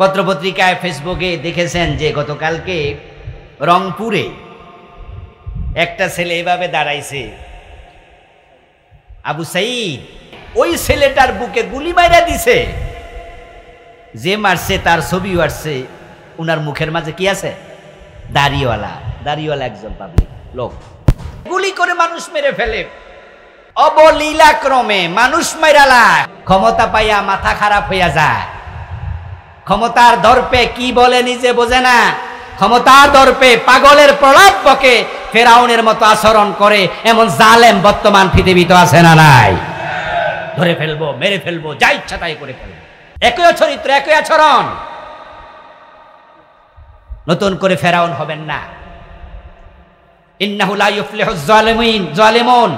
পত্রপত্রিকায় ফেসবুকে দেখেছেন যে গতকালকে রংপুরে একটা ছেলে এভাবে দাঁড়াইছে, আবু সাইদ, ওই ছেলেটার বুকে গুলি মাইরা দিছে। যে মারছে তার ছবি আসছে, উনার মুখের মাঝে কি আছে? দাড়িওয়ালা একজন পাবলিক লোক গুলি করে মানুষ মেরে ফেলে। অবলীলাক্রমে মানুষ মাইরালা। ক্ষমতা পাইয়া মাথা খারাপ হইয়া যায়, ক্ষমতার দর্পে কি বলে নিজে বোঝে না, ক্ষমতার দর্পে পাগলের প্রলাপ বকে ফেরাউনের মতো আচরণ করে এমন জালেম বর্তমান পৃথিবীতে আছে না নাই? ধরে ফেলবো, মেরে ফেলবো, যা ইচ্ছা তাই করে ফেলবো। একই চরিত্র, একই আচরণ। নতুন করে ফেরাউন হবেন না। ইন্নাহু লা ইউফলিহুজ জালিমুন।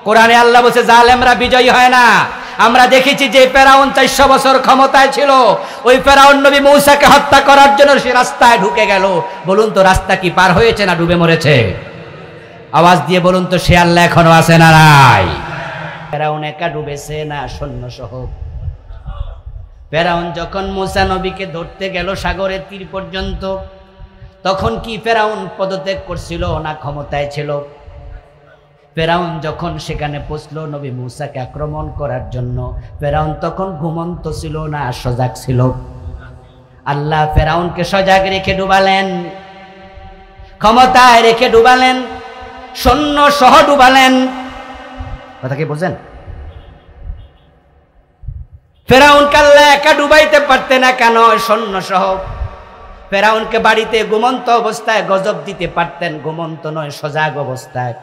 কোরআনে আল্লাহ বলেছে জালেমরা বিজয়ী হয় না। আমরা দেখেছি যে ফেরাউন 400 বছর ক্ষমতায় ছিল, ওই ফেরাউন নবী মূসাকে হত্যা করার জন্য সে রাস্তায় ঢুকে গেল। বলুন তো রাস্তা কি পার হয়েছে না ডুবে মরেছে? আওয়াজ দিয়ে বলুন তো সে আল্লাহ এখনো আছে না নাই? ফেরাউন একা ডুবেছে না সৈন্য সহ? ফেরাউন যখন মূসা নবীকে ধরতে গেল সাগরের তীর পর্যন্ত, তখন কি ফেরাউন পদত্যাগ করছিল না ক্ষমতায় ছিল? ফেরাউন যখন সেখানে পৌঁছলো নবী মূসাকে আক্রমণ করার জন্য, ফেরাউন তখন ঘুমন্ত ছিল না সজাগ ছিল? আল্লাহ ফেরাউনকে সজাগ রেখে ডুবালেন, ক্ষমতায় রেখে ডুবালেন, সৈন্য সহ ডুবালেন। কথা কি বোঝেন? ফেরাউনকে আল্লাহ একা ডুবাইতে পারতেন না কেন? সৈন্য সহ। ফেরাউনকে বাড়িতে ঘুমন্ত অবস্থায় গজব দিতে পারতেন, ঘুমন্ত নয় সজাগ অবস্থায়।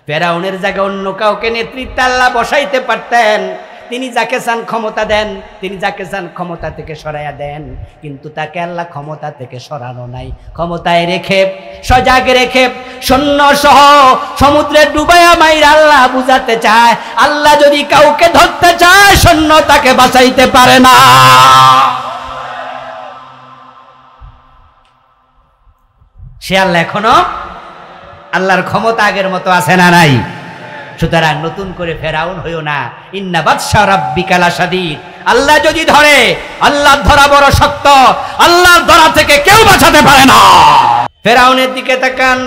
ফেরাউনের জায়গায় অন্য কাউকে নেতৃত্বে আল্লাহ বসাইতে পারতেন। তিনি যাকে চান ক্ষমতা দেন, তিনি যাকে চান ক্ষমতা থেকে সরাইয়া দেন, কিন্তু তাকে আল্লাহ ক্ষমতা থেকে সরানো নাই। ক্ষমতায় রেখে, সজাগ রেখে, সৈন্য সহ সমুদ্রে ডুবাইয়া মাইরা আল্লাহ বুঝাতে চায়, আল্লাহ যদি কাউকে ধরতে চায় সৈন্য তাকে বাঁচাইতে পারে না। সে আল্লাহ এখনো, আল্লাহর ক্ষমতা আগের মতো আছে না নাই? সুতরাং নতুন করে ফেরাউন হইও না। ইন্না বাতশা রাব্বিকা লাশাদীদ। আল্লাহ যদি ধরে, আল্লাহর ধরা বড় শক্ত, আল্লাহর ধরা থেকে কেউ বাঁচাতে পারে না। ফেরাউনের দিকে তাকান।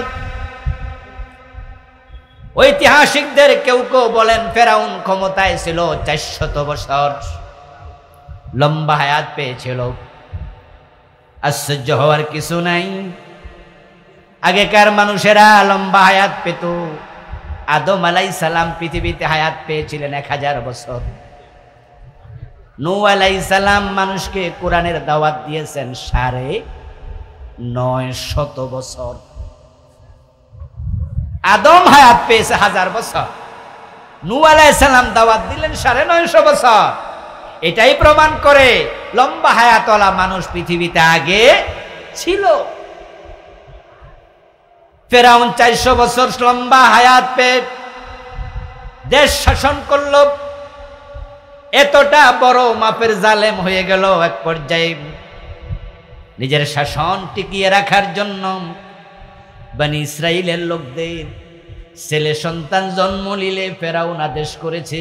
ঐতিহাসিকদের কেউ কেউ বলেন ফেরাউন ক্ষমতায় ছিল 400 বছর, লম্বা হায়াত পেয়েছিল। আশ্চর্য হওয়ার কিছু নাই। আগেকার মানুষেরা লম্বা হায়াত পেত। আদম আলাইহিস সালাম পৃথিবীতে হায়াত পেয়েছিলেন 1000 বছর। নূহ আলাইহিস সালাম মানুষকে কোরআনের দাওয়াত দিয়েছেন 950 বছর। আদম হায়াত পেয়েছে 1000 বছর, নূহ আলাইহিস সালাম দাওয়াত দিলেন 950 বছর। এটাই প্রমাণ করে লম্বা হায়াতওয়ালা মানুষ পৃথিবীতে আগে ছিল। ফেরাউন 400 বছর লম্বা হায়াত পেয়ে দেশ শাসন করল। এতটা বড় মাপের জালেম হয়ে গেল, এক পর্যায়ে নিজের শাসন টিকিয়ে রাখার জন্য বনি ইসরাইলের লোকদের ছেলে সন্তান জন্ম নিলে ফেরাউন আদেশ করেছে,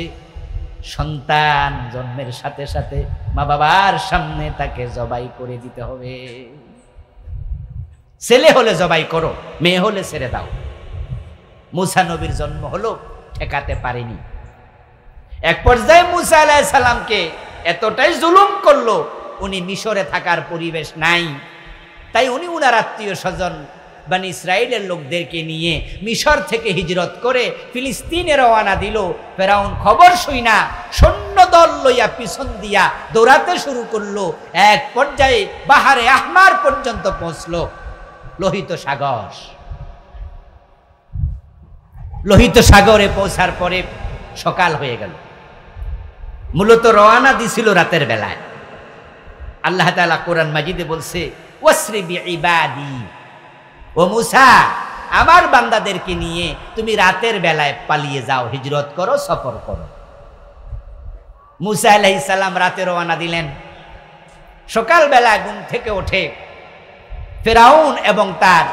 সন্তান জন্মের সাথে সাথে মা বাবার সামনে তাকে জবাই করে দিতে হবে। ছেলে হলে জবাই করো, মেয়ে হলে ছেড়ে দাও। মূসা নবীর জন্ম হলো, ঠেকাতে পারেনি। এক পর্যায়ে মূসা আলাইহিস সালামকে এতটাই জুলুম করলো, উনি মিশরে থাকার পরিবেশ নাই, তাই উনি উনার আত্মীয় স্বজন বনি ইসরাইলের লোকদেরকে নিয়ে মিশর থেকে হিজরত করে ফিলিস্তিনে রওনা দিল। ফেরাউন খবর শুইনা সৈন্যদল লইয়া পিছন দিয়া দৌড়াতে শুরু করলো। এক পর্যায়ে বাহারে আহমার পর্যন্ত পৌঁছলো, লোহিত সাগর। লোহিত সাগরে পৌঁছার পরে সকাল হয়ে গেল। মূলত রওনা দিছিল রাতের বেলায়। আল্লাহ তাআলা কোরআন মাজিদে বলছে, ওয়াসরি বিইবাদি, ও মূসা আমার বান্দাদেরকে নিয়ে তুমি রাতের বেলায় পালিয়ে যাও, হিজরত করো, সফর করো। মূসা আলাইহিস সালাম রাতে রওনা দিলেন। সকালবেলা ঘুম থেকে ওঠে ফেরাউন এবং তার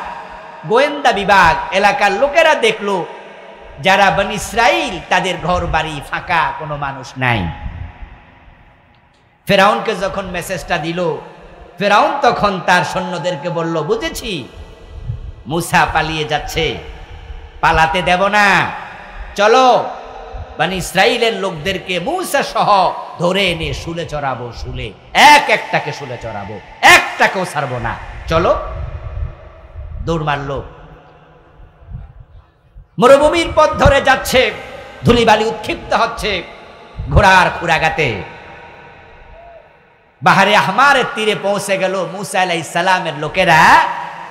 গোয়েন্দা বিভাগ এলাকার লোকেরা দেখলো যারা বনি ইসরাইল তাদের ঘর বাড়ি ফাঁকা, কোনো মানুষ নাই। ফেরাউনকে যখন মেসেজটা দিল, ফেরাউন তখন তার সৈন্যদেরকে বলল, বুঝেছি মূসা পালিয়ে যাচ্ছে, পালাতে দেব না, চলো বনি ইসরাইলের লোকদেরকে মূসা সহ ধরে এনে শুলে চড়াবো, শুলে এক একটাকে শুলে চড়াবো, একটাকেও ছাড়বো না, চলো। দৌড় মারল, মরুভূমির পথ ধরে যাচ্ছে, ধুলিবালি উৎক্ষিপ্ত হচ্ছে ঘোড়ার খুরাগাতে। বাহারে আহমারের তীরে পৌঁছে গেল, মূসা আলাইহিস সালামের লোকেরা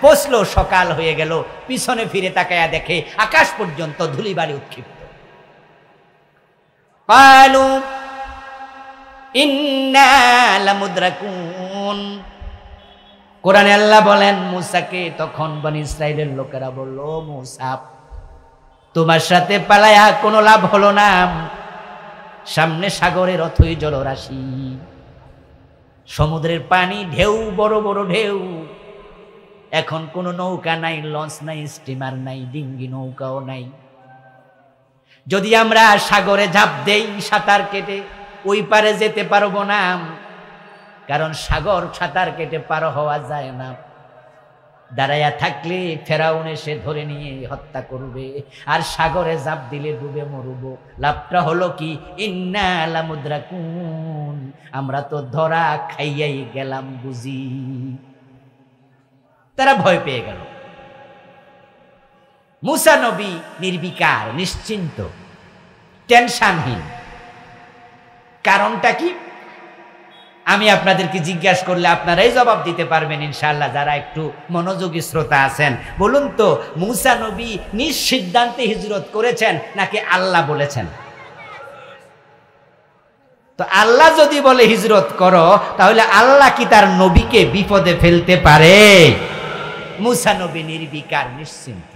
পৌঁছলো, সকাল হয়ে গেল, পিছনে ফিরে তাকায়া দেখে আকাশ পর্যন্ত ধুলিবালি উৎক্ষিপ্ত। ক্বালু ইন্না লামুদরাকুন। কোরআনে আল্লাহ বলেন মূসাকে, তখন বনি ইসরাইলের লোকেরা বলল, মূসা তোমার সাথে পালায়া কোনো লাভ হলো না, সামনে সাগরের অথই জলরাশি, সমুদ্রের পানি, ঢেউ, বড় বড় ঢেউ, এখন কোনো নৌকা নাই, লঞ্চ নাই, স্টিমার নাই, ডিঙ্গি নৌকাও নাই। যদি আমরা সাগরে ঝাঁপ দেই সাঁতার কেটে, ওই পারে যেতে পারবো না, কারণ সাগর সাঁতার কেটে পার হওয়া যায় না। দাঁড়াইয়া থাকলে ফেরাউন এসে ধরে নিয়ে হত্যা করবে, আর সাগরে ঝাঁপ দিলে ডুবে মরব। লাভটা হলো কি, ইন্না লামুদরাকুন, আমরা তো ধরা খাইয়াই গেলাম বুঝি। তারা ভয় পেয়ে গেল। মূসা নবী নির্বিকার, নিশ্চিন্ত, টেনশনহীন। কারণটা কি আমি আপনাদেরকে জিজ্ঞাসা করলে আপনারাই জবাব দিতে পারবেন ইনশাআল্লাহ, যারা একটু মনোযোগী শ্রোতা আছেন। বলুন তো, মূসা নবী নিজ সিদ্ধান্তে হিজরত করেছেন নাকি আল্লাহ বলেছেন? তো আল্লাহ যদি বলে হিজরত করো, তাহলে আল্লাহ কি তার নবীকে বিপদে ফেলতে পারে? মূসা নবী নির্বিকার, নিশ্চিন্ত।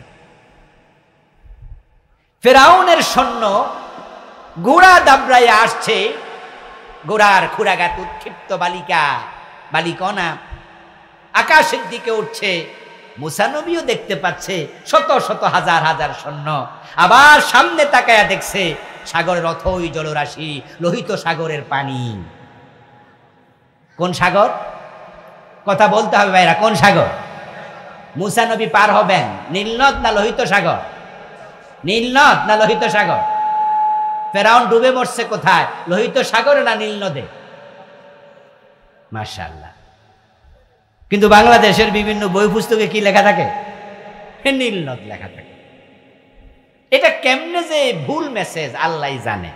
ফেরাউনের সৈন্য ঘোড়া দাবড়ায় আসছে, ঘোড়ার খুরাগাত উৎক্ষিপ্ত বালিকণা আকাশের দিকে উঠছে। মূসা নবীও দেখতে পাচ্ছে শত শত হাজার হাজার সৈন্য। আবার সামনে তাকায়া দেখছে সাগরের অথই জলরাশি, লোহিত সাগরের পানি। কোন সাগর? কথা বলতে হবে ভাইরা, কোন সাগর? মূসা নবী পার হবেন নীলনদ না লোহিত সাগর? নীলনদ না লোহিত সাগর? ফেরাউন ডুবে মরছে কোথায়, লোহিত সাগরে না নীল নদে? মাশাআল্লাহ। কিন্তু বাংলাদেশের বিভিন্ন বই পুস্তকে কি লেখা থাকে? নীল নদ লেখা থাকে। এটা কেমনে যে ভুল মেসেজ আল্লাহই জানে।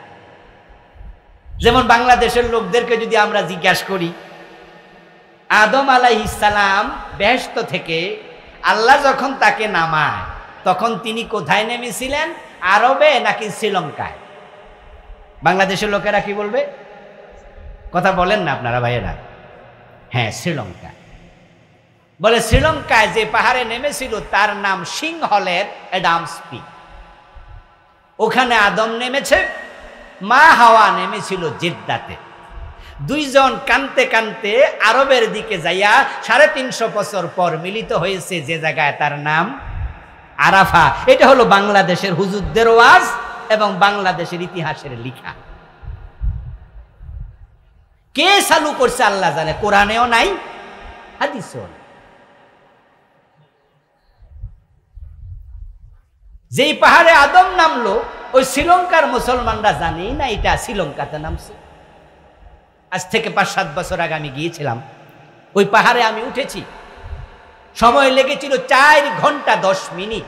যেমন বাংলাদেশের লোকদেরকে যদি আমরা জিজ্ঞাসা করি, আদম আলাইহিস সালাম বেহেশত থেকে আল্লাহ যখন তাকে নামায়, তখন তিনি কোথায় নেমেছিলেন, আরবে নাকি শ্রীলঙ্কায়? বাংলাদেশের লোকেরা কি বলবে? কথা বলেন না আপনারা ভাইয়েরা। হ্যাঁ, শ্রীলঙ্কা। বলে শ্রীলঙ্কায় যে পাহাড়ে নেমেছিল তার নাম সিংহলের অ্যাডামস পিক। ওখানে আদম নেমেছে, মা হাওয়া নেমেছিল জেদ্দাতে। দুইজন কানতে কানতে আরবের দিকে যাইয়া 350 বছর পর মিলিত হয়েছে যে জায়গায়, তার নাম আরাফা। এটা হলো বাংলাদেশের হুজুরদের ওয়াজ এবং বাংলাদেশের ইতিহাসের লিখা। কে চালু করছে আল্লাহ জানে, কোরআনেও নাই, হাদিসেও নাই। যেই পাহাড়ে আদম নামলো, ওই শ্রীলঙ্কার মুসলমানরা জানেই না এটা শ্রীলঙ্কাতে নামছে। আজ থেকে 5-7 বছর আগে আমি গিয়েছিলাম, ওই পাহাড়ে আমি উঠেছি, সময় লেগেছিল 4 ঘন্টা 10 মিনিট।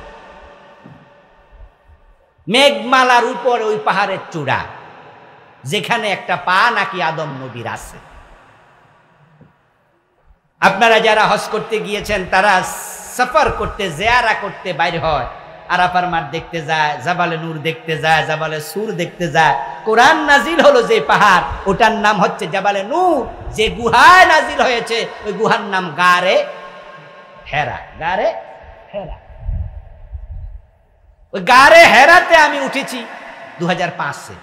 মেঘমালার উপর ওই পাহাড়ের চূড়া, যেখানে একটা পা নাকি আদম নবীর আছে। আপনারা যারা হজ করতে গিয়েছেন তারা সফর করতে, জিয়ারা করতে বাইরে হয়, আরাফার মাঠ দেখতে যায়, জাবালে নূর দেখতে যায়, জাবালে সুর দেখতে যায়। কোরআন নাজিল হলো যে পাহাড়, ওটার নাম হচ্ছে জাবালে নূর। যে গুহায় নাজিল হয়েছে ওই গুহার নাম গারে হেরা। গারে হেরা, ওই গারে হেরাতে আমি উঠেছি 2005-এ।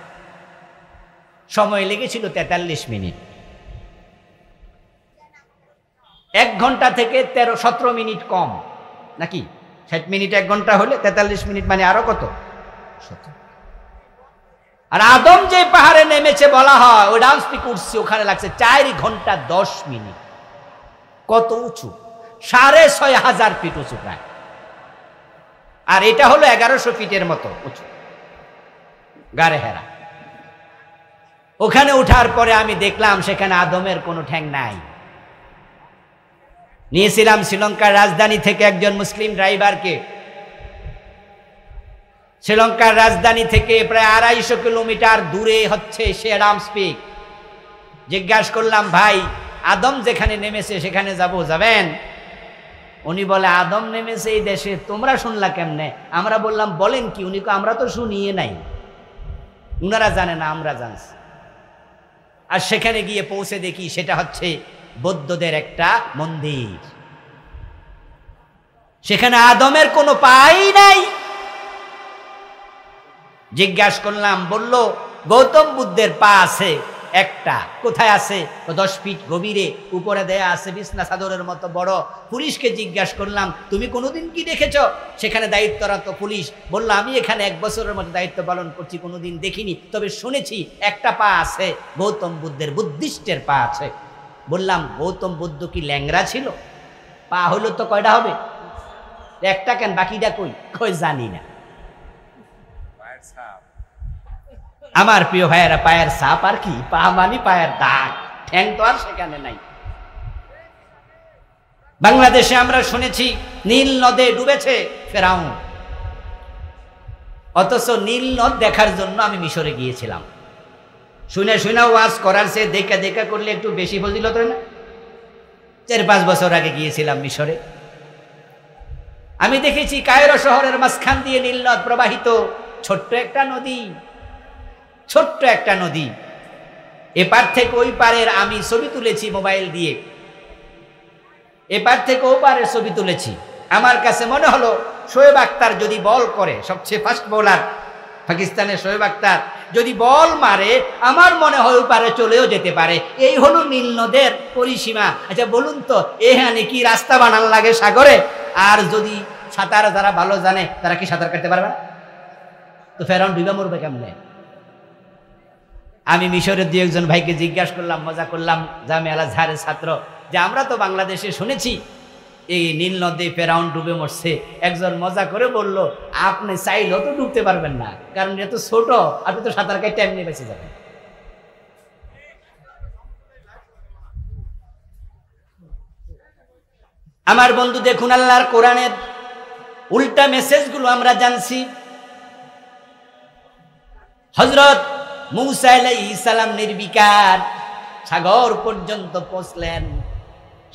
সময় লেগেছিল 43 মিনিট। 1 ঘন্টা থেকে 17 মিনিট কম নাকি? 60 মিনিট 1 ঘন্টা হলে 43 মিনিট, মানে আরো কত? 17। আর আদম যে পাহাড়ে নেমেছে বলা হয়, ওই ডাউন স্পিক উঠছে, ওখানে লাগছে 4 ঘন্টা 10 মিনিট। কত উঁচু? 6500 ফিট উঁচু প্রায়। আর এটা হলো 1100 ফিটের মতো উঁচু গারে হেরা। ওখানে উঠার পরে আমি দেখলাম সেখানে আদমের কোনো ঠ্যাং নাই। নিয়েছিলাম শ্রীলঙ্কার রাজধানী থেকে একজন মুসলিম ড্রাইভারকে। শ্রীলঙ্কার রাজধানী থেকে প্রায় 250 কিলোমিটার দূরে হচ্ছে সে ডাউন স্পিক। জিজ্ঞাসা করলাম, ভাই আদম যেখানে নেমেছে সেখানে যাবেন? উনি বলে, আদম নেমেছে এই দেশে, তোমরা শুনলা কেমনে? আমরা বললাম, বলেন কি? উনি আমরা তো শুনিয়ে নাই, উনারা জানে না, আমরা জানছি। আর সেখানে গিয়ে পৌঁছে দেখি সেটা হচ্ছে বৌদ্ধদের একটা মন্দির। সেখানে আদমের কোনো পাই নাই। জিজ্ঞাসা করলাম, বলল গৌতম বুদ্ধের পা আছে একটা। কোথায় আছে? 10 ফিট গভীরে, উপরে দেয়া আছে বিছনা চাদরের মতো বড়। পুলিশকে জিজ্ঞাসা করলাম, তুমি কোনোদিন কি দেখেছ? সেখানে দায়িত্বরত পুলিশ বলল, আমি এখানে 1 বছরের মতো দায়িত্ব পালন করছি, কোনোদিন দেখিনি, তবে শুনেছি একটা পা আছে, গৌতম বুদ্ধের, বুদ্ধিস্টের পা আছে। বললাম, গৌতম বুদ্ধ কি ল্যাংড়া ছিল? পা হইল তো কয়টা হবে? একটা কেন, বাকিটা কই জানি না। আমার প্রিয় ভাইয়েরা, পায়ের ছাপ আর কি? পা মানি পায়ের দাগ, ঠ্যাং তো আর সেখানে নাই। বাংলাদেশে আমরা শুনেছি নীল নদে ডুবেছে ফেরাউন, অথচ নীল নদ দেখার জন্য আমি মিশরে গিয়েছিলাম। শুনে ওয়াজ করার চেয়ে দেখা করলে একটু বেশি ফজিলত হয় না? 4-5 বছর আগে গিয়েছিলাম মিশরে। আমি দেখেছি কায়রো শহরের মাঝখান দিয়ে নীল নদ প্রবাহিত, ছোট্ট একটা নদী। এপার থেকে ওই পারের আমি ছবি তুলেছি মোবাইল দিয়ে, এপার থেকে ও পারের ছবি তুলেছি। আমার কাছে মনে হলো শোয়েব আক্তার যদি বল করে, সবচেয়ে ফাস্ট বোলার পাকিস্তানের শোয়েব আক্তার যদি বল মারে, আমার মনে হয় ওই পারে চলেও যেতে পারে। এই হলো নীল নদের পরিসীমা। আচ্ছা বলুন তো, এখানে কি রাস্তা বানান লাগে সাগরে? আর যদি সাঁতার যারা ভালো জানে তারা কি সাঁতার কাটতে পারবে? তো ফেরাউন ডুবে মরবে কেমনে? আমি মিশরের 2-1 ভাইকে জিজ্ঞাসা করলাম, মজা করলাম, জামিয়া আল আজহারের ছাত্র, যে আমরা তো বাংলাদেশে শুনেছি এই নীল নদে ফেরাউন ডুবে মরছে। একজন মজা করে বলল, আপনি চাইলেও তো ডুবতে পারবেন না, কারণ এটা তো ছোট, আপনি তো সাঁতার কাটতে এমনি বেঁচে যাবেন। আমার বন্ধু দেখুন, আল্লাহর কোরআনের উল্টা মেসেজগুলো আমরা জানছি। হযরত মূসা আলাইহিস সালাম নির্বিকার সাগর পর্যন্ত পৌঁছলেন।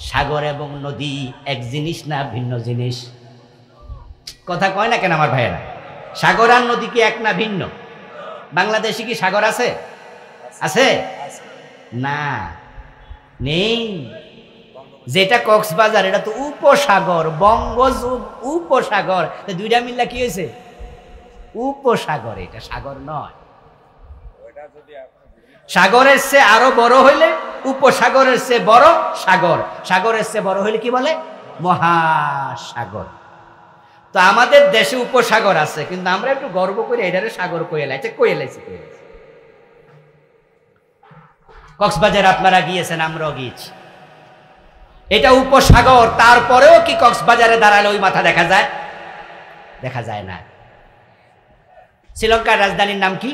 সাগর এবং নদী এক জিনিস না, ভিন্ন জিনিস? কথা কয় না কেন আমার ভাইয়েরা? সাগর আর নদী কি এক না ভিন্ন? বাংলাদেশে কি সাগর আছে? আছে না, নেই। যেটা কক্সবাজার, এটা তো উপসাগর, বঙ্গোপসাগর উপসাগর, দুইটা মিল্লা কি হয়েছে? উপসাগর, এটা সাগর নয়। সাগরের চেয়ে আরো বড় হইলে উপসাগরের চেয়ে বড় সাগর, সাগরের চেয়ে বড় হইলে কি বলে? মহাসাগর। তো আমাদের দেশে উপসাগর আছে, কিন্তু আমরা একটু গর্ব করে এটারে সাগর কইলাইছে। কক্সবাজার আপনারা গিয়েছেন, আমরাও গিয়েছি, এটা উপসাগর। তারপরেও কি কক্সবাজারে দাঁড়ালে ওই মাথা দেখা যায়? দেখা যায় না। শ্রীলঙ্কার রাজধানীর নাম কি?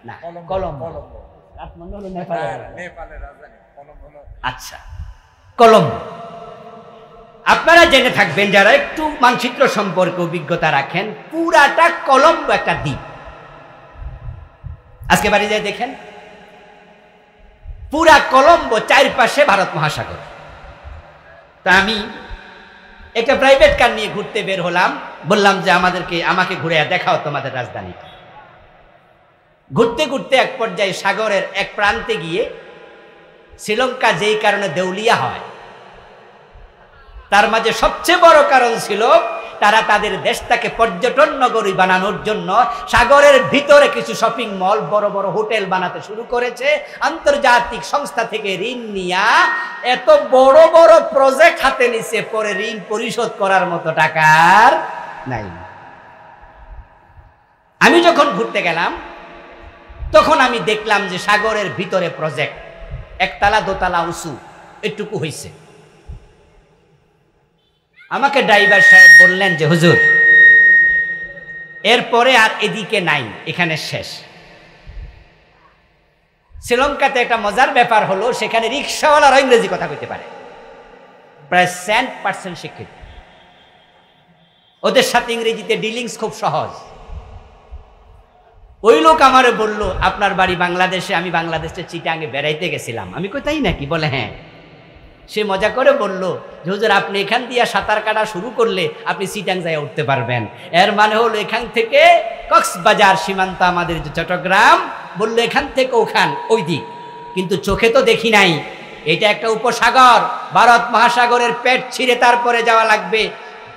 না, কলম্বো। আচ্ছা, কলম্বো। আপনারা জেনে থাকবেন, যারা একটু মানচিত্র সম্পর্কে অভিজ্ঞতা রাখেন, পুরাটা কলম্বো একটা দ্বীপ। আজকে বাড়ি যায় দেখেন, পুরা কলম্বো চারপাশে ভারত মহাসাগর। তা আমি একটা প্রাইভেট কার নিয়ে ঘুরতে বের হলাম, বললাম যে আমাকে ঘুরে দেখাও তোমাদের রাজধানী। ঘুরতে ঘুরতে এক পর্যায়ে সাগরের এক প্রান্তে গিয়ে, শ্রীলঙ্কা যেই কারণে দেউলিয়া হয়, তার মাঝে সবচেয়ে বড় কারণ ছিল তারা তাদের দেশটাকে পর্যটন নগরী বানানোর জন্য সাগরের ভিতরে কিছু শপিং মল, বড় বড় হোটেল বানাতে শুরু করেছে। আন্তর্জাতিক সংস্থা থেকে ঋণ নিয়া এত বড় বড় প্রজেক্ট হাতে নিছে, পরে ঋণ পরিশোধ করার মতো টাকার নাই। আমি যখন ঘুরতে গেলাম, তখন আমি দেখলাম যে সাগরের ভিতরে প্রজেক্ট, একতলা দোতলা উঁচু, এটুকু হয়েছে। আমাকে ড্রাইভার সাহেব বললেন যে হুজুর এরপরে আর এদিকে নাই, এখানে শেষ। শ্রীলঙ্কাতে একটা মজার ব্যাপার হলো, সেখানে রিক্সাওয়ালারা ইংরেজি কথা কইতে পারে, প্রায় 100% শিক্ষিত। ওদের সাথে ইংরেজিতে ডিলিংস খুব সহজ। ওই লোক আমারে বলল আপনার বাড়ি বাংলাদেশে। আমি বাংলাদেশে চিটাঙ্গে বেড়াইতে গেছিলাম। আমি কই তাই নাকি? বলে হ্যাঁ। সে মজা করে বলল যে হুজুর আপনি এখান দিয়ে সাঁতার কাটা শুরু করলে আপনি চিটাং যায় উঠতে পারবেন। এর মানে হলো এখান থেকে কক্সবাজার সীমান্ত আমাদের যে চট্টগ্রাম, বললো এখান থেকে ওখান ওই দিক, কিন্তু চোখে তো দেখি নাই। এটা একটা উপসাগর, ভারত মহাসাগরের পেট ছিঁড়ে তারপরে যাওয়া লাগবে।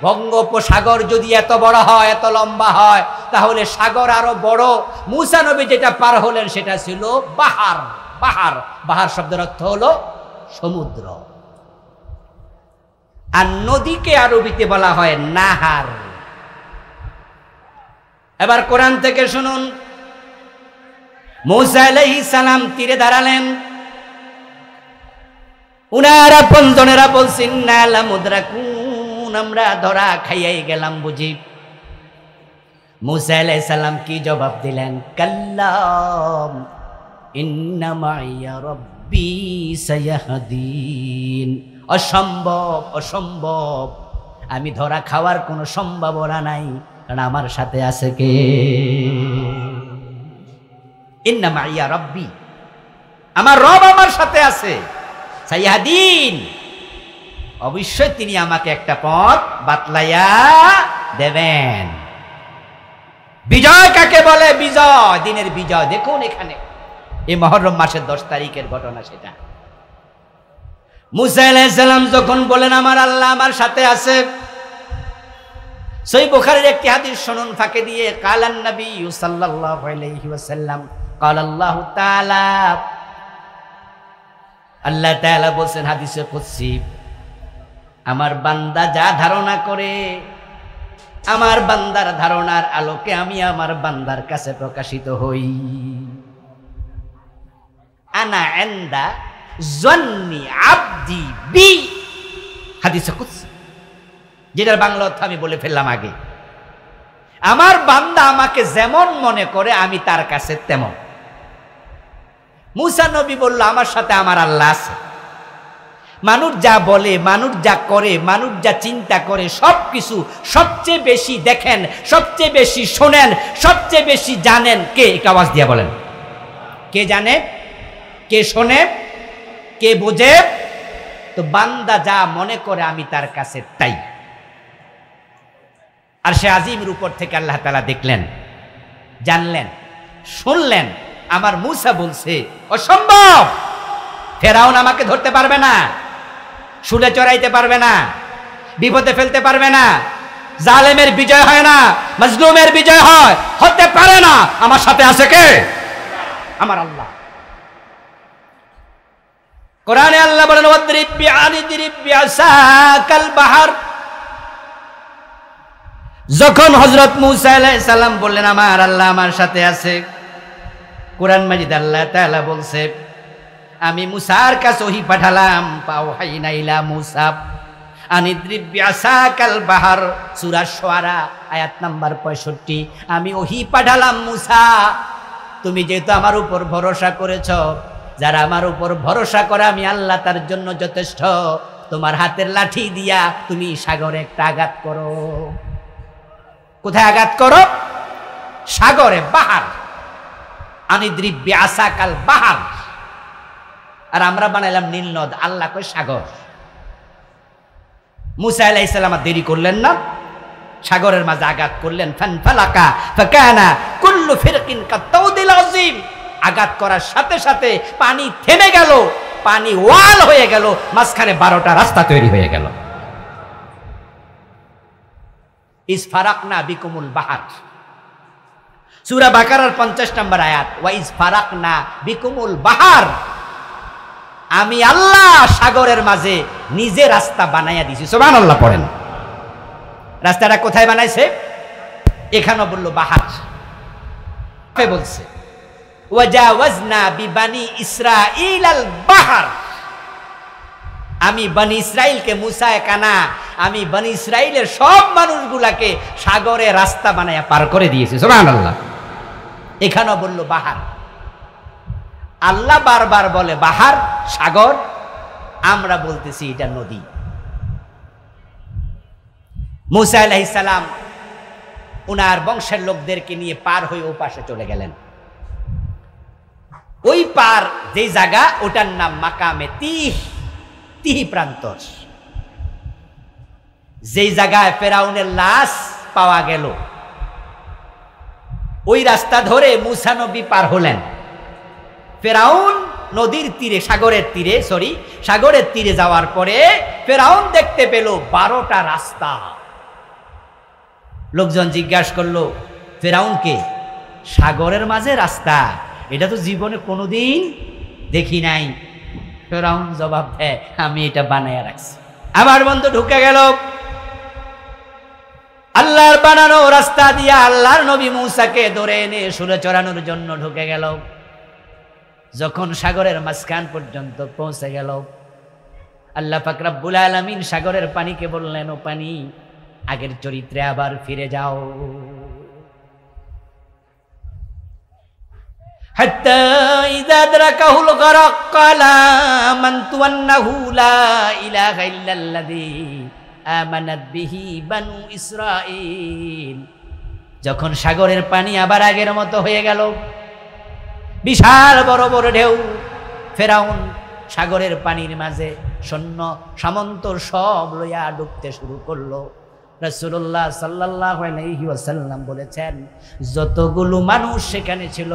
বঙ্গোপসাগর যদি এত বড় হয়, এত লম্বা হয়, তাহলে সাগর আরো বড়। মুসা নবী যেটা পার হলেন সেটা ছিল বাহার। বাহার, বাহার শব্দের অর্থ হলো সমুদ্র। আর নদীকে আরবিতে বলা হয় নাহার। এবার কোরআন থেকে শুনুন, মুসা আলাইহিস সালাম তীরে দাঁড়ালেন। উনার আপনজনেরা বলছেন না লা মুদরাকুন, আমরা ধরা খাইয়াই গেলাম বুঝি। মুসা আলাইহিস সালাম কি জবাব দিলেন? কাল্লাম ইন্না মাইয়া রাব্বি সায়াহদিন। অসম্ভব, অসম্ভব, আমি ধরা খাওয়ার কোনো সম্ভাবনা নাই, কারণ আমার সাথে আছে কে? ইন্না মাইয়া রাব্বি, আমার রব আমার সাথে আছে। সায়াহদিন, অবশ্যই তিনি আমাকে একটা পথ বাতলাইয়া দেবেন। বিজয় কাকে বলে? বিজয়, দিনের বিজয়। দেখুন এখানে এই মুহররম মাসের 10 তারিখের ঘটনা সেটা। মুসা আলাইহিস সালাম যখন বলেন আমার আল্লাহ আমার সাথে আছে, সহিহ বুখারীর একটি হাদিস শুনুন ফাঁকে দিয়ে। কালান নবী সাল্লাল্লাহু আলাইহি ওয়াসাল্লাম ক্বালা আল্লাহু তাআলা, আল্লাহ তাআলা বলেন হাদিসে কুদসি, আমার বান্দা যা ধারণা করে, আমার বান্দার ধারণার আলোকে আমি আমার বান্দার কাছে প্রকাশিত হই। আনা ইনদা জন্নি আবদি বি, হাদিসে কুদসি, যেটার বাংলা অর্থ আমি বলে ফেললাম আগে। আমার বান্দা আমাকে যেমন মনে করে আমি তার কাছে তেমন। মুসা নবী বলল আমার সাথে আমার আল্লাহ আছে। মানুষ যা বলে, মানুষ যা করে, মানুষ যা চিন্তা করে, সবকিছু সবচেয়ে বেশি দেখেন, সবচেয়ে বেশি শোনেন, সবচেয়ে বেশি জানেন কে? এক আওয়াজ দিয়ে বলেন, কে জানে, কে শোনে, কে বোঝে? তো বান্দা যা মনে করে আমি তার কাছে তাই। আর সে আজিমের উপর থেকে আল্লাহ তাআলা দেখলেন, জানলেন, শুনলেন। আমার মুসা বলছে অসম্ভব, ফেরাউন আমাকে ধরতে পারবে না, শুলে চড়াইতে পারবে না, বিপদে ফেলতে পারবে না। জালেমের বিজয় হয় না, মাজলুমের বিজয় হয়, হতে পারে না। আমার সাথে আছে কে? আমার আল্লাহ। কোরআনে আল্লাহ বলেন ওয়াদরিব বিআনিদিরিব বিআসাকাল বাহার। যখন হযরত মুসা আলাইহিস সালাম বললেন আমার আল্লাহ আমার সাথে আছে, কোরআন মাজিদ আল্লাহ তাআলা বলছে আমি মুসার কাছে ওহী পাঠালাম। পাওহাইনা ইলা মুসা আনিদ্রিব বিআসাকাল বাহার, সূরা শুআরা আয়াত নাম্বার 65। আমি ওহী পাঠালাম মুসা, তুমি যেহেতু আমার উপর ভরসা করেছ, যারা আমার উপর ভরসা করে আমি আল্লাহ তার জন্য যথেষ্ট, তোমার হাতের লাঠি দিয়া তুমি সাগরে একটা আঘাত করো। কোথায় আঘাত করো? সাগরে, বাহার। আনিদ্রিব বিআসাকাল বাহার। আর আমরা বানাইলাম নীল নদ, আল্লাহ কয় সাগর। মুসা আলাইহিস সালাম দেরি করলেন না, সাগরের মাঝে আঘাত করলেন। ফানফালাকা ফাকানা কুল্লু ফিরকিন কাতাউদিল আযীম। আঘাত করার সাথে সাথে পানি থেমে গেল, পানি ওয়াল হয়ে গেল, মাঝখানে 12টা রাস্তা তৈরি হয়ে গেল। ইস ফারাকনা বিকুমুল বাহার, সূরা বাকারার 50 নম্বর আয়াত। ওয়া ইস ফারাকনা বিকুমুল বাহার, আমি আল্লাহ সাগরের মাঝে নিজে রাস্তা বানাইয়া দিছি। সুবহানাল্লাহ পড়েন। রাস্তাটা কোথায় বানাইছে? এখানে বললো বাহার, বলছে ওয়াজাওয়াজনা বিবানি ইসরাঈল আল বাহর, আমি বনি ইসরাইলকে মুসায় কানা, আমি বনি ইসরাইলের সব মানুষগুলাকে সাগরে রাস্তা বানায়া পার করে দিয়েছি। সুবহানাল্লাহ। এখানেও বলল বাহার। আল্লাহ বারবার বলে বাহার, সাগর, আমরা বলতেছি এটা নদী। মুসা আলাইহিস সালাম উনার বংশের লোকদেরকে নিয়ে পার হয়ে ও পাশে চলে গেলেন। ওই পার যে জায়গা, ওটার নাম মাকামে তিহি প্রান্তর। যেই জায়গায় ফেরাউনের লাশ পাওয়া গেল, ওই রাস্তা ধরে মুসা নবী পার হলেন। ফেরাউন নদীর তীরে, সাগরের তীরে যাওয়ার পরে ফেরাউন দেখতে পেল 12টা রাস্তা। লোকজন জিজ্ঞাসা করলো ফেরাউনকে, সাগরের মাঝে রাস্তা, এটা তো জীবনে কোনোদিন দেখি নাই। ফেরাউন জবাব দেয়, আমি এটা বানায়া রাখছি। আমার বন্ধু ঢুকে গেল আল্লাহর বানানো রাস্তা দিয়া, আল্লাহর নবী মুসাকে ধরে এনে শুলে চড়ানোর জন্য ঢুকে গেল। যখন সাগরের মাঝখান পর্যন্ত পৌঁছে গেল, আল্লাহ পাক রব্বুল আলামিন সাগরের পানিকে বললেন, ও পানি, আগের চরিত্রে আবার ফিরে যাও। হাত্তা ইযা আদরাকাহুল গরক ক্বালা আমানতু আন্নাহু লা ইলাহা ইল্লাল্লাযী আমানাত বিহি বানু ইসরাঈল। যখন সাগরের পানি আবার আগের মতো হয়ে গেল, বিশাল বড় বড় ঢেউ, ফেরাউন সাগরের পানির মাঝে সৈন্য সামন্ত সব লইয়া ডুবতে শুরু করলো। রাসূলুল্লাহ সাল্লাল্লাহু আলাইহি ওয়াসাল্লাম বলেছেন, যতগুলো মানুষ সেখানে ছিল,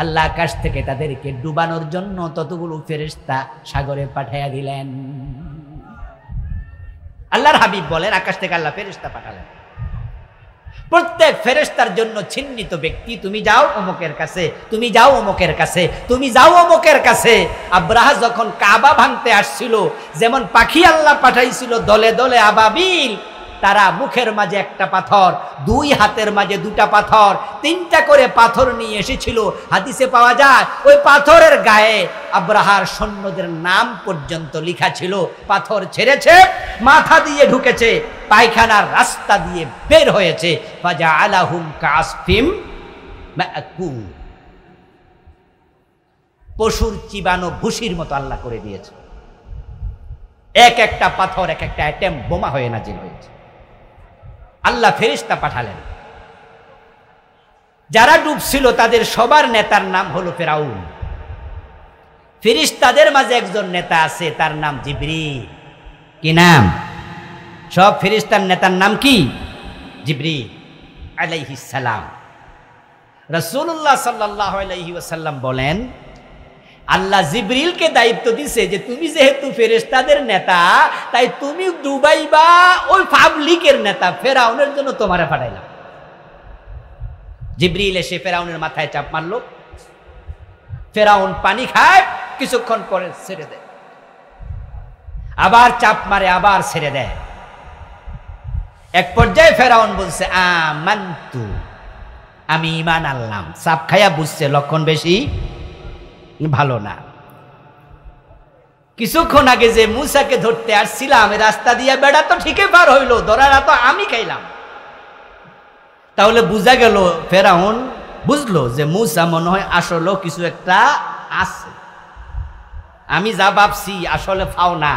আল্লাহ আকাশ থেকে তাদেরকে ডুবানোর জন্য ততগুলো ফেরেশতা সাগরে পাঠাইয়া দিলেন। আল্লাহর হাবিব বলেন, আকাশ থেকে আল্লাহ ফেরেশতা পাঠালেন। প্রত্যেক ফেরেশতার জন্য চিহ্নিত ব্যক্তি, তুমি যাও অমুকের কাছে, তুমি যাও অমুকের কাছে, তুমি যাও অমুকের কাছে। আব্রাহা যখন কাবা ভাঙতে আসছিল, যেমন পাখি আল্লাহ পাঠাইছিল দলে দলে আবাবিল, তারা মুখের মাঝে একটা পাথর, 2 হাতের মাঝে 2টা পাথর, 3টা করে পাথর নিয়ে এসেছিল। হাদিসে পাওয়া যায় ওই পাথরের গায়ে আব্রাহার সৈন্যদের নাম পর্যন্ত লেখা ছিল। পাথর ছেড়েছে, মাথা দিয়ে ঢুকেছে, পায়খানার রাস্তা দিয়ে বের হয়েছে। ফাজআলাহুম কাসফিম মাকুল, পশুর চিবানো ভুসির মতো আল্লাহ করে দিয়েছে। এক একটা পাথর এক একটা অ্যাটম বোমা হয়ে নাজিল হয়েছে। আল্লাহ ফেরেশতা পাঠালেন। যারা ডুবছিল তাদের সবার নেতার নাম হলো ফেরাউন। ফেরেশতাদের মাঝে একজন নেতা আছে, তার নাম জিবরিল। কি নাম? সব ফেরেশতার নেতার নাম কি? জিবরিল আলাইহিস সালাম। রাসূলুল্লাহ সাল্লাল্লাহু আলাইহি ওয়াসাল্লাম বলেন, আল্লাহ জিবরিলকে দায়িত্ব দিছে যে তুমি যেহেতু ফেরেশতাদের নেতা, তাই তুমি ডুবাইবা ওই পাবলিকের নেতা ফেরাউনের জন্য তোমারে পাঠাইলাম। জিবরিল এসে ফেরাউনের মাথায় চাপ মারল। ফেরাউন পানি খায়, কিছুক্ষণ পরে ছেড়ে দেয়, আবার চাপ মারে, আবার ছেড়ে দেয়। এক পর্যায়ে ফেরাউন বলছে, আমানতু, আমি ঈমান আনলাম। চাপ খায়া বুঝছে লক্ষণ বেশি ভালো না। কিছুক্ষণ আগে যে মুসাকে ধরতে আসছিলাম, রাস্তা দিয়ে বেড়া তো ঠিকই পার হইলো, ধরারা তো আমি খাইলাম। তাহলে বুঝা গেল, ফেরাউন বুঝলো যে মুসা মনে হয় আসলে কিছু একটা আছে। আমি যা ভাবছি আসলে ফাও না,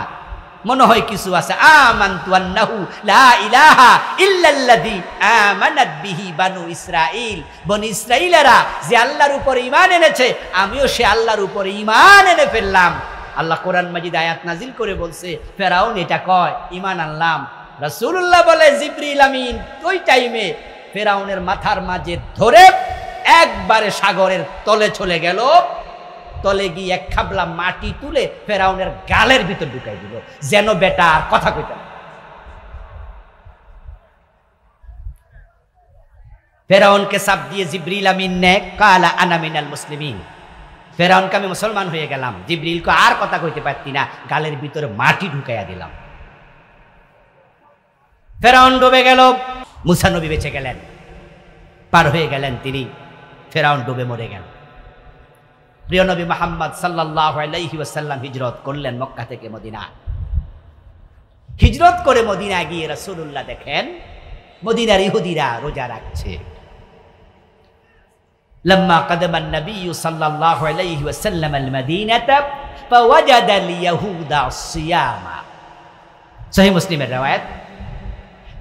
মনে হয় কিছু আছে। আমানতু আন্নাহু লা ইলাহা ইল্লাল্লাযী আমানাত বিহি বানু ইসরাঈল। বনি ইসরাঈলেরা যে আল্লাহর উপর ঈমান এনেছে, আমিও সে আল্লাহর উপর ঈমান এনে ফেললাম। আল্লাহ কোরআন মাজিদ আয়াত নাজিল করে বলছে, ফেরাউন এটা কয় ঈমান আনলাম। রাসূলুল্লাহ বলে, জিবরিল আমিন ওই টাইমে ফেরাউনের মাথার মাঝে ধরে একবারে সাগরের তলে চলে গেল। তলে গিয়ে এক খাবলা মাটি তুলে ফেরাউনের গালের ভিতর ঢুকাই দিল, যেন বেটা আর কথা কইতে না। ফেরাউনকে চাপ দিয়ে জিবরিল আমিন নে কালা আনা মিনাল মুসলিমিন। ফেরাউনকে আমি মুসলমান হয়ে গেলাম। জিবরিলকে আর কথা কইতে পারতি না, গালের ভিতরে মাটি ঢুকাইয়া দিলাম। ফেরাউন ডুবে গেল, মুসা নবী বেঁচে গেলেন, পার হয়ে গেলেন তিনি। ফেরাউন ডুবে মরে গেল। প্রিয় নবী মুহাম্মদ সাল্লাল্লাহু আলাইহি ওয়াসাল্লাম হিজরত করলেন মক্কা থেকে মদিনা। হিজরত করে মদিনা গিয়ে রাসূলুল্লাহ দেখেন মদিনার ইহুদিরা রোজা রাখছে। لما قدم النبي صلى الله عليه وسلم المدينة فوجد اليهود الصيام সহিহ মুসলিমের riwayat।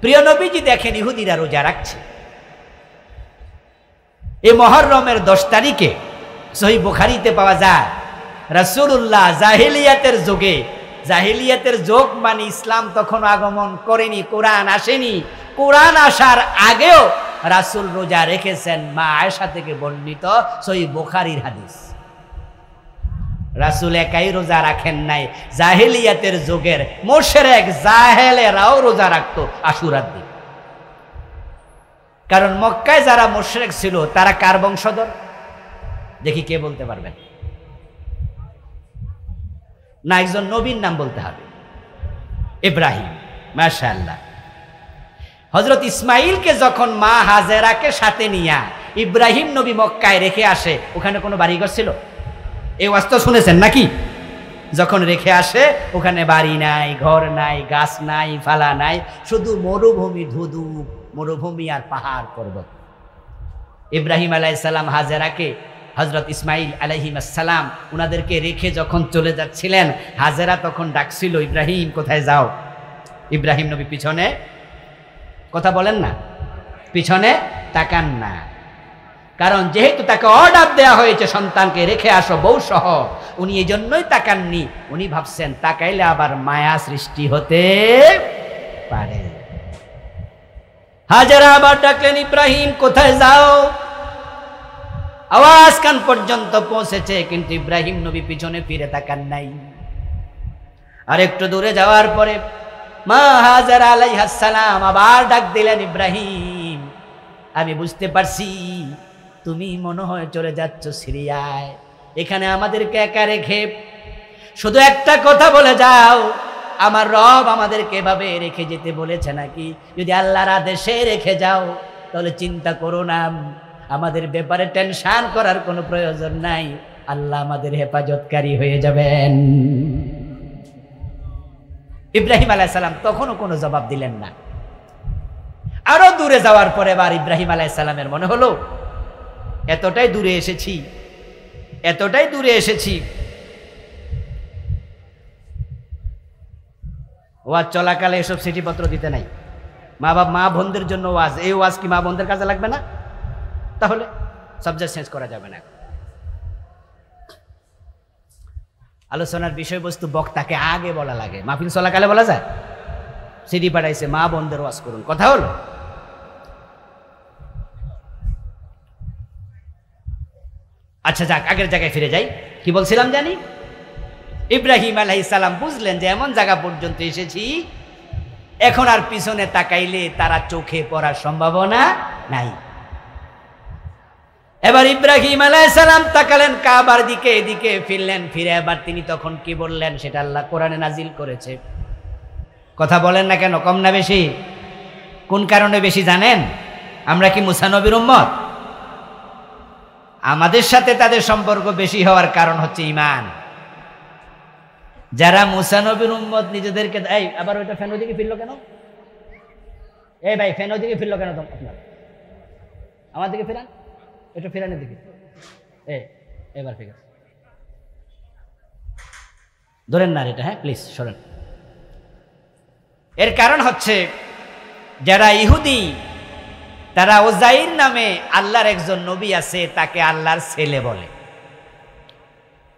প্রিয় নবীজি দেখেন ইহুদিরা রোজা রাখছে। এই মুহররমের 10 তারিখে সহিহ বুখারীতে পাওয়া যায় রাসূলুল্লাহ জাহেলিয়াতের যুগ মানে ইসলাম তখন আগমন করেনি, কোরআন আসেনি, কোরআন আসার আগেও রাসূল রোজা রেখেছেন। মা আয়েশা থেকে বর্ণিত সহিহ বুখারীর হাদিস। রাসূল একাই রোজা রাখেন নাই, জাহেলিয়াতের যুগের মুশরিক জাহেলেরাও রোজা রাখতো আশুরার দিন। কারণ মক্কায় যারা মুশরিক ছিল তারা কার বংশধর? দেখি কে বলতে পারবেন? না, একজন নবীর নাম বলতে হবে, ইব্রাহিম। মাশাআল্লাহ। হযরত ইসমাইলকে যখন মা হাজেরাকে সাথে নিয়া ইব্রাহিম নবী মক্কায় রেখে আসে, ওখানে কোনো বাড়িঘর ছিল? এই ওয়াজ তো শুনেছেন নাকি? যখন রেখে আসে ওখানে বাড়ি নাই, ঘর নাই, গাছ নাই, ফালা নাই, শুধু মরুভূমি, ধুধু মরুভূমি আর পাহাড় পর্বত। ইব্রাহিম আলাইহিস সালাম হাজেরাকে, হযরত ইসমাইল আলাইহিস সালাম উনাদেরকে রেখে যখন চলে যাচ্ছিলেন, হাজেরা তখন ডাকছিল, ইব্রাহিম কোথায় যাও? ইব্রাহিম নবী পিছনে, কথা বলেন না, পিছনে তাকান না। কারণ যেহেতু তাকে অর্ডার দেয়া হয়েছে সন্তানকে রেখে আসো বউ সহ, উনি এই জন্যই তাকাননি। উনি ভাবছেন তাকাইলে আবার মায়া সৃষ্টি হতে পারে। হাজেরা আবার ডাকলেন, ইব্রাহিম কোথায় যাও? আওয়াজ কান পর্যন্ত পৌঁছেছে, কিন্তু ইব্রাহিম নবী পিছনে ফিরে তাকান নাই। আর একটু দূরে যাওয়ার পরে মা হাজেরা আলাইহাস সালাম আবার ডাক দিলেন, ইব্রাহিম আমি বুঝতে পারছি তুমি মনে হয় চলে যাচ্ছ সিরিয়ায়, এখানে আমাদেরকে একা রেখে শুধু একটা কথা বলে যাও, আমার রব আমাদেরকে এভাবে রেখে যেতে বলেছে নাকি? যদি আল্লাহর আদেশে রেখে যাও তাহলে চিন্তা করো না, আমাদের ব্যাপারে টেনশন করার কোনো প্রয়োজন নাই, আল্লাহ আমাদের হেফাজতকারী হয়ে যাবেন। ইব্রাহিম আলাইহিস সালাম তখনও কোনো জবাব দিলেন না। আরো দূরে যাওয়ার পরে এবার ইব্রাহিম আলাইহিস সালামের মনে হলো এতটাই দূরে এসেছি, ওয়াজ চলাকালে এসব চিঠিপত্র দিতে নাই। মা বোনদের জন্য ওয়াজ, এই ওয়াজ কি মা বোনদের কাজে লাগবে না? তাহলে সাবজেক্ট চেঞ্জ করা যাবে না। আলোচনার বিষয়বস্তু বক্তাকে আগে বলা লাগে, মাহফিল চলাকালে বলা যায়? সিডি পাঠাইছে, মা বোনদের ওয়াজ করুন, কথা হলো। আচ্ছা যাক, আগের জায়গায় ফিরে যাই। কি বলছিলাম জানি? ইব্রাহিম আলাইহিস সালাম বুঝলেন যে এমন জায়গা পর্যন্ত এসেছি, এখন আর পিছনে তাকাইলে তারা চোখে পড়ার সম্ভাবনা নাই। এবার ইব্রাহিম আলাইহিস সালাম তাকালেন কাবার দিকে, এদিকে ফিরলেন। ফিরে এবার তিনি তখন কি বললেন সেটা আল্লাহ কোরআনে নাজিল করেছে। কথা বলেন না কেন? কম না বেশি? কোন কারণে বেশি জানেন? আমরা কি মুসা নবীর উম্মত? আমাদের সাথে তাদের সম্পর্ক বেশি হওয়ার কারণ হচ্ছে ঈমান। যারা মুসা নবীর উম্মত নিজেদেরকে, এই আবার ওইটা ফ্যান ওইদিকে ফিরলো কেন? এই ভাই ফ্যান ওইদিকে ফিরলো কেন? আপনার আমার দিকে ফেরান, একটু ফেরানের দিকে। এবার ঠিক আছে, ধরেন না এটা, হ্যাঁ প্লিজ সরেন। এর কারণ হচ্ছে যারা ইহুদি তারা ওজাইর নামে আল্লাহর একজন নবী আছে, তাকে আল্লাহর ছেলে বলে।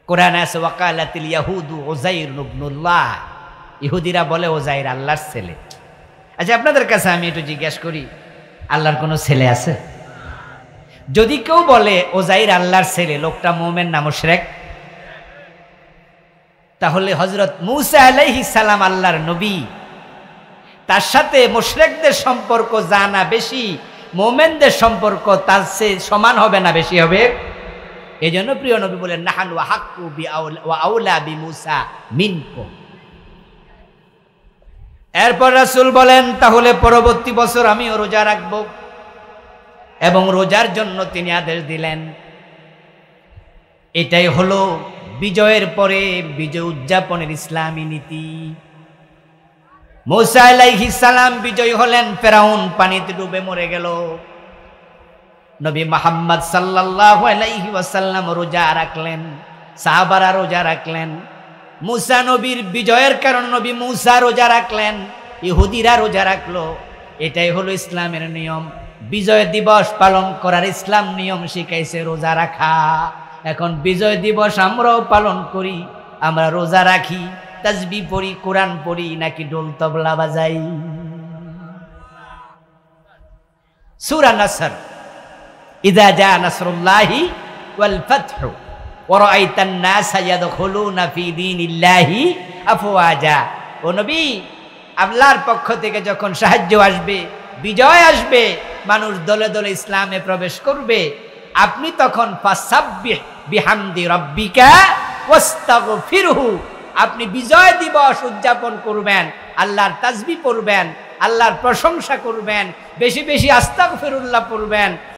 কোরআনে আছে ওয়াকালাতিল ইয়াহুদু উযাইর ইবনুল্লাহ, ইহুদিরা বলে ওজাইর আল্লাহর ছেলে। আচ্ছা আপনাদের কাছে আমি একটু জিজ্ঞাসা করি, আল্লাহর কোনো ছেলে আছে? যদি কেউ বলে ওজাইর আল্লাহর ছেলে, লোকটা মুমিন না মুশরিক? তাহলে হযরত মূসা আলাইহিস সালাম আল্লাহর নবী, তার সাথে মুশরিকদের সম্পর্ক জানা বেশি, মুমিনদের সম্পর্ক তার চেয়ে সমান হবে না বেশি হবে? এই জন্য প্রিয় নবী বলেন নাহানু হাক্কু ওয়া আউলা বিমূসা মিনকুম। এরপর রাসূল বলেন তাহলে পরবর্তী বছর আমিও রোজা রাখবো, এবং রোজার জন্য তিনি আদেশ দিলেন। এটাই হলো বিজয়ের পরে বিজয় উদযাপনের ইসলামী নীতি। মূসা আলাইহিস সালাম বিজয় হলেন, ফেরাউন পানিতে ডুবে মরে গেল। নবী মুহাম্মদ সাল্লাল্লাহু আলাইহি ওয়াসাল্লাম রোজা রাখলেন, সাহাবারা রোজা রাখলেন। মূসা নবীর বিজয়ের কারণে নবী মূসা রোজা রাখলেন, ইহুদিরা রোজা রাখলো। এটাই হলো ইসলামের নিয়ম। বিজয় দিবস পালন করার ইসলাম নিয়ম শিখাইছে রোজা রাখা। এখন বিজয় দিবস আমরাও পালন করি, আমরা রোজা রাখি, তাসবিহ পড়ি, কোরআন পড়ি, নাকি ঢোল তবলা বাজাই। সূরা নাসর, ইযা জা নাসরুল্লাহি ওয়াল ফাতহু ওয়া রাআইতান নাসা ইয়াদখুলুনা ফি দীনিল্লাহি আফওয়াজা। ও নবী, আল্লাহর পক্ষ থেকে যখন সাহায্য আসবে, বিজয় আসবে, মানুষ দলে দলে ইসলামে প্রবেশ করবে, আপনি তখন ফাসাব্বিহ বিহামদি রাব্বিকা ওয়াস্তাগফিরহু, আপনি বিজয় দিবস উদযাপন করবেন, আল্লাহর তাসবিহ পড়বেন, আল্লাহর প্রশংসা করবেন, বেশি বেশি আস্তাগফিরুল্লাহ পড়বেন।